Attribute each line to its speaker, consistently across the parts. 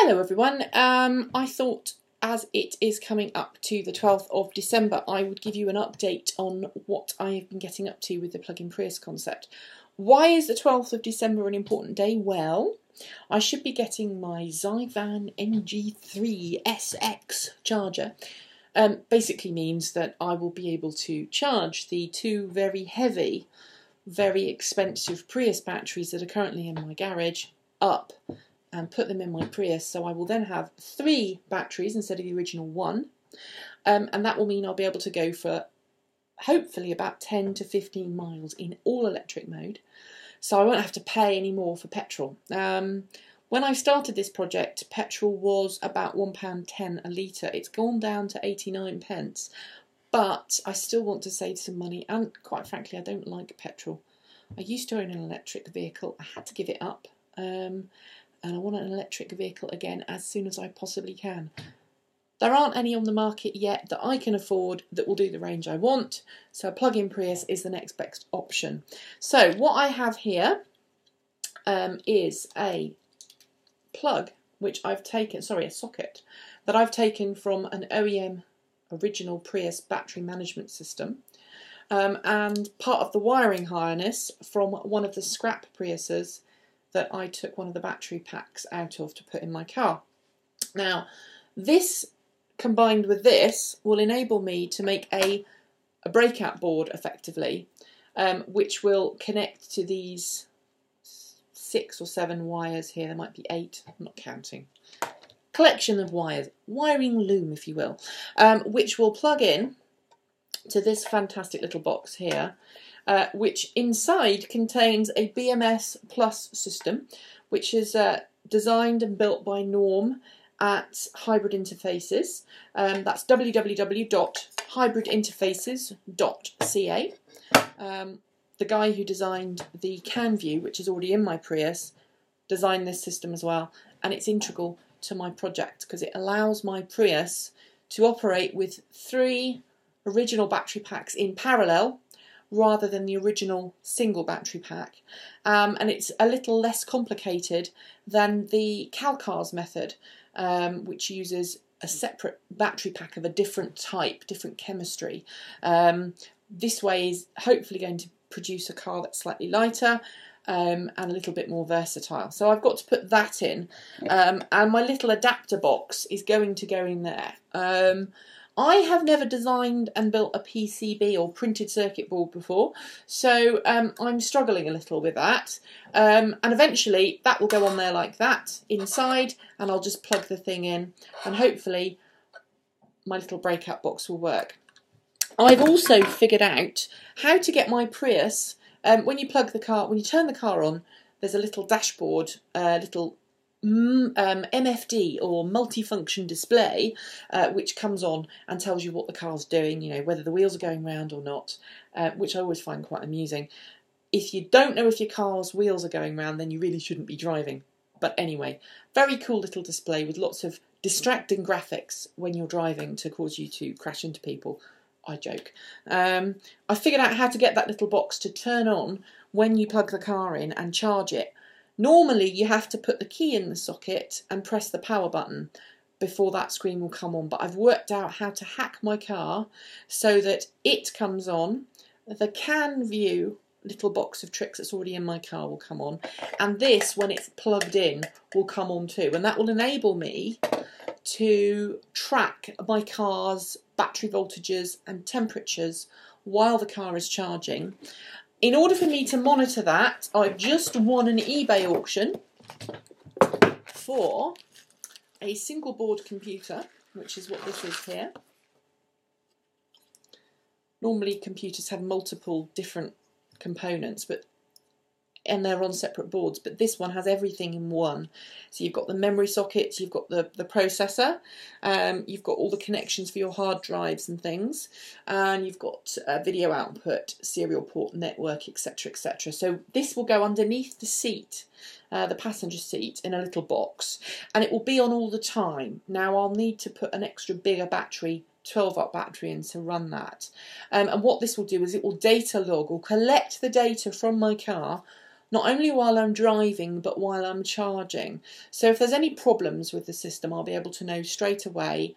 Speaker 1: Hello everyone, I thought as it is coming up to the 12th of December I would give you an update on what I have been getting up to with the plug-in Prius concept. Why is the 12th of December an important day? Well, I should be getting my Zyvan MG3 SX charger. Basically means that I will be able to charge the two very heavy, very expensive Prius batteries that are currently in my garage up and put them in my Prius, so I will then have 3 batteries instead of the original 1, and that will mean I'll be able to go for hopefully about 10 to 15 miles in all electric mode, so I won't have to pay any more for petrol. When I started this project, petrol was about £1.10 a litre. It's gone down to 89 pence, but I still want to save some money, and quite frankly I don't like petrol. I used to own an electric vehicle, I had to give it up, and I want an electric vehicle again as soon as I possibly can. There aren't any on the market yet that I can afford that will do the range I want, so a plug-in Prius is the next best option. So what I have here is a plug which I've taken, a socket that I've taken from an OEM original Prius battery management system, and part of the wiring harness from one of the scrap Priuses that I took one of the battery packs out of to put in my car. Now, this combined with this will enable me to make a breakout board effectively, which will connect to these 6 or 7 wires here. There might be 8, I'm not counting. Collection of wires, wiring loom if you will, which will plug in to this fantastic little box here, which inside contains a BMS Plus system, which is designed and built by Norm at Hybrid Interfaces. That's www.hybridinterfaces.ca. The guy who designed the CanView, which is already in my Prius, designed this system as well, and it's integral to my project because it allows my Prius to operate with 3 original battery packs in parallel rather than the original single battery pack, and it's a little less complicated than the CalCars method, which uses a separate battery pack of a different type, different chemistry. This way is hopefully going to produce a car that's slightly lighter and a little bit more versatile. So I've got to put that in, and my little adapter box is going to go in there. I have never designed and built a PCB or printed circuit board before, so I'm struggling a little with that. And eventually that will go on there like that inside, and I'll just plug the thing in, and hopefully my little breakout box will work. I've also figured out how to get my Prius, when you turn the car on, there's a little dashboard, little MFD or multifunction display, which comes on and tells you what the car's doing, you know, whether the wheels are going round or not, which I always find quite amusing. If you don't know if your car's wheels are going round, then you really shouldn't be driving. But anyway, very cool little display with lots of distracting graphics when you're driving to cause you to crash into people. I joke. I figured out how to get that little box to turn on when you plug the car in and charge it. Normally you have to put the key in the socket and press the power button before that screen will come on, but I've worked out how to hack my car so that it comes on, the CanView little box of tricks that's already in my car will come on, and this, when it's plugged in, will come on too, and that will enable me to track my car's battery voltages and temperatures while the car is charging. In order for me to monitor that, I've just won an eBay auction for a single board computer, which is what this is here. Normally computers have multiple different components, and they're on separate boards, but this one has everything in one. So you've got the memory sockets, you've got the processor, you've got all the connections for your hard drives and things, and you've got video output, serial port network, etc, etc. So this will go underneath the seat, the passenger seat, in a little box, and it will be on all the time. Now I'll need to put an extra bigger battery, 12-watt battery in to run that, and what this will do is it will data log or collect the data from my car not only while I'm driving, but while I'm charging. So if there's any problems with the system, I'll be able to know straight away.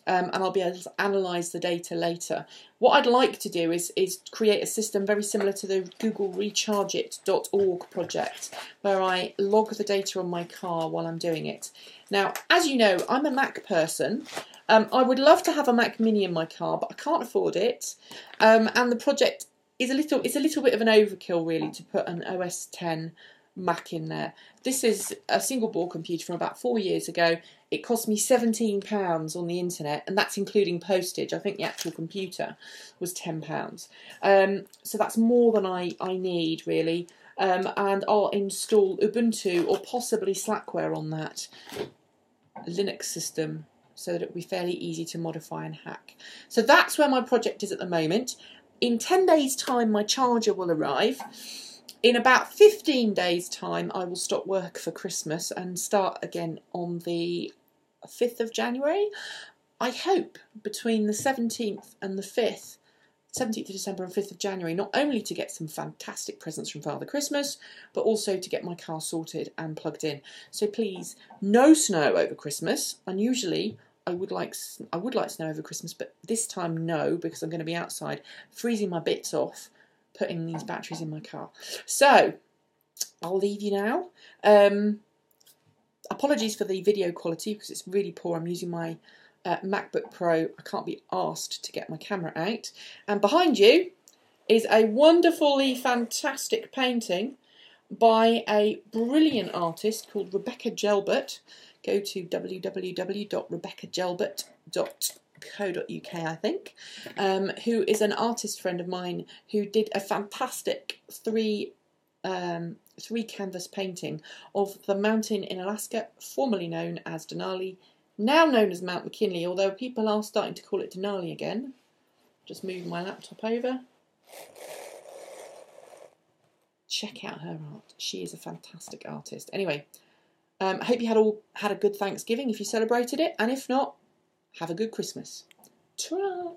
Speaker 1: And I'll be able to analyse the data later. What I'd like to do is create a system very similar to the Google rechargeit.org project, where I log the data on my car while I'm doing it. Now, as you know, I'm a Mac person. I would love to have a Mac Mini in my car, but I can't afford it. And the project is it's a little bit of an overkill, really, to put an OS X Mac in there. This is a single board computer from about 4 years ago. It cost me £17 on the internet, and that's including postage. I think the actual computer was £10. So that's more than I need, really. And I'll install Ubuntu or possibly Slackware on that Linux system, so that it'll be fairly easy to modify and hack. So that's where my project is at the moment. In 10 days' time, my charger will arrive. In about 15 days' time, I will stop work for Christmas and start again on the 5th of January. I hope between the 17th and the 5th, 17th of December and 5th of January, not only to get some fantastic presents from Father Christmas, but also to get my car sorted and plugged in. So please, no snow over Christmas. Unusually, I would like snow over Christmas, but this time no, because I'm going to be outside freezing my bits off, putting these batteries in my car. So I'll leave you now. Apologies for the video quality because it's really poor. I'm using my MacBook Pro. I can't be asked to get my camera out. And behind you is a wonderfully fantastic painting by a brilliant artist called Rebecca Gelbert. Go to www.rebeccagelbert.co.uk, I think, who is an artist friend of mine who did a fantastic three canvas painting of the mountain in Alaska, formerly known as Denali, now known as Mount McKinley, although people are starting to call it Denali again. Just move my laptop over. Check out her art. She is a fantastic artist. Anyway, I hope you had a good Thanksgiving if you celebrated it, and if not, have a good Christmas. Ta-ra!